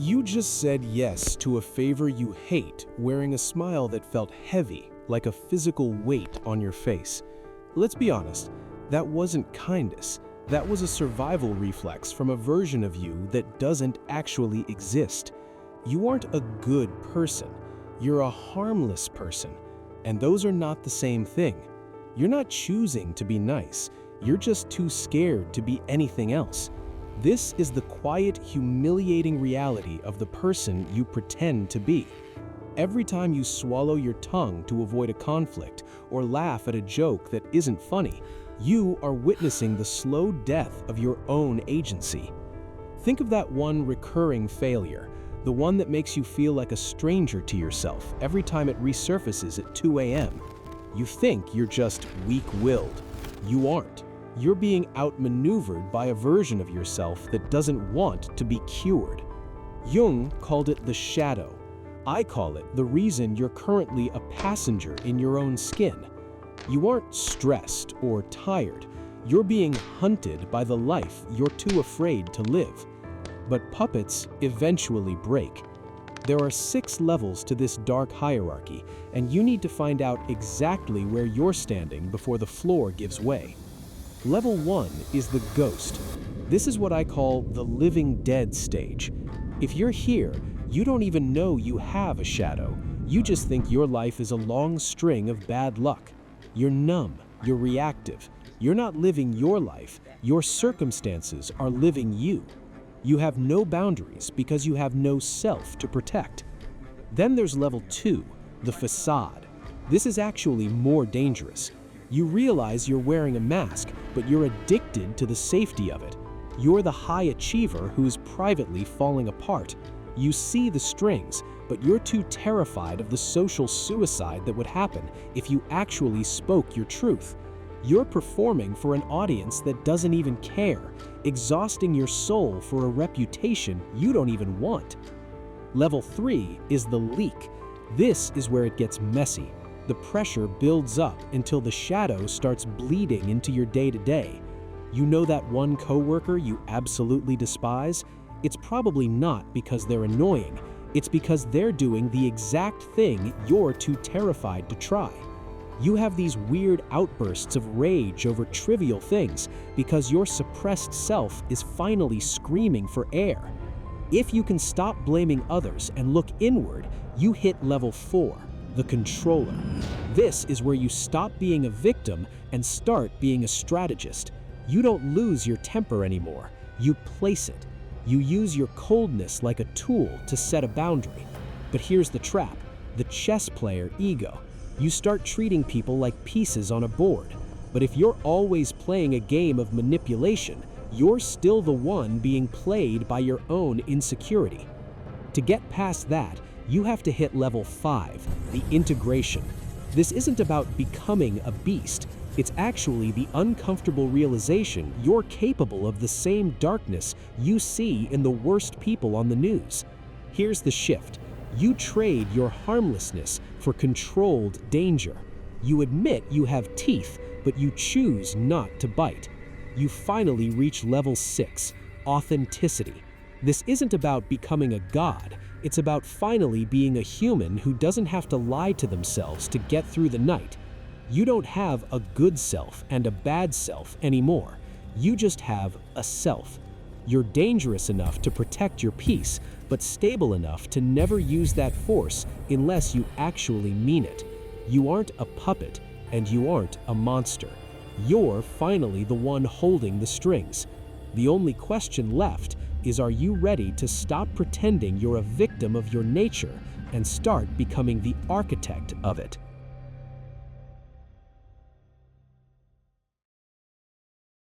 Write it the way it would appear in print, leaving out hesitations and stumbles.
You just said yes to a favor you hate, wearing a smile that felt heavy, like a physical weight on your face. Let's be honest, that wasn't kindness. That was a survival reflex from a version of you that doesn't actually exist. You aren't a good person. You're a harmless person. And those are not the same thing. You're not choosing to be nice. You're just too scared to be anything else. This is the quiet, humiliating reality of the person you pretend to be. Every time you swallow your tongue to avoid a conflict or laugh at a joke that isn't funny, you are witnessing the slow death of your own agency. Think of that one recurring failure, the one that makes you feel like a stranger to yourself every time it resurfaces at 2 a.m. You think you're just weak-willed. You aren't. You're being outmaneuvered by a version of yourself that doesn't want to be cured. Jung called it the shadow. I call it the reason you're currently a passenger in your own skin. You aren't stressed or tired. You're being hunted by the life you're too afraid to live. But puppets eventually break. There are 6 levels to this dark hierarchy, and you need to find out exactly where you're standing before the floor gives way. Level 1 is the ghost. This is what I call the living dead stage. If you're here, you don't even know you have a shadow. You just think your life is a long string of bad luck. You're numb, you're reactive. You're not living your life, your circumstances are living you. You have no boundaries because you have no self to protect. Then there's level 2, the facade. This is actually more dangerous. You realize you're wearing a mask, but you're addicted to the safety of it. You're the high achiever who's privately falling apart. You see the strings, but you're too terrified of the social suicide that would happen if you actually spoke your truth. You're performing for an audience that doesn't even care, exhausting your soul for a reputation you don't even want. Level 3 is the leak. This is where it gets messy. The pressure builds up until the shadow starts bleeding into your day-to-day. You know that one coworker you absolutely despise? It's probably not because they're annoying. It's because they're doing the exact thing you're too terrified to try. You have these weird outbursts of rage over trivial things because your suppressed self is finally screaming for air. If you can stop blaming others and look inward, you hit level 4. The controller. This is where you stop being a victim and start being a strategist. You don't lose your temper anymore. You place it. You use your coldness like a tool to set a boundary. But here's the trap, the chess player ego. You start treating people like pieces on a board. But if you're always playing a game of manipulation, you're still the one being played by your own insecurity. To get past that, you have to hit level 5, the integration. This isn't about becoming a beast. It's actually the uncomfortable realization you're capable of the same darkness you see in the worst people on the news. Here's the shift. You trade your harmlessness for controlled danger. You admit you have teeth, but you choose not to bite. You finally reach level 6, authenticity. This isn't about becoming a god. It's about finally being a human who doesn't have to lie to themselves to get through the night. You don't have a good self and a bad self anymore. You just have a self. You're dangerous enough to protect your peace, but stable enough to never use that force unless you actually mean it. You aren't a puppet, and you aren't a monster. You're finally the one holding the strings. The only question left is, are you ready to stop pretending you're a victim of your nature and start becoming the architect of it?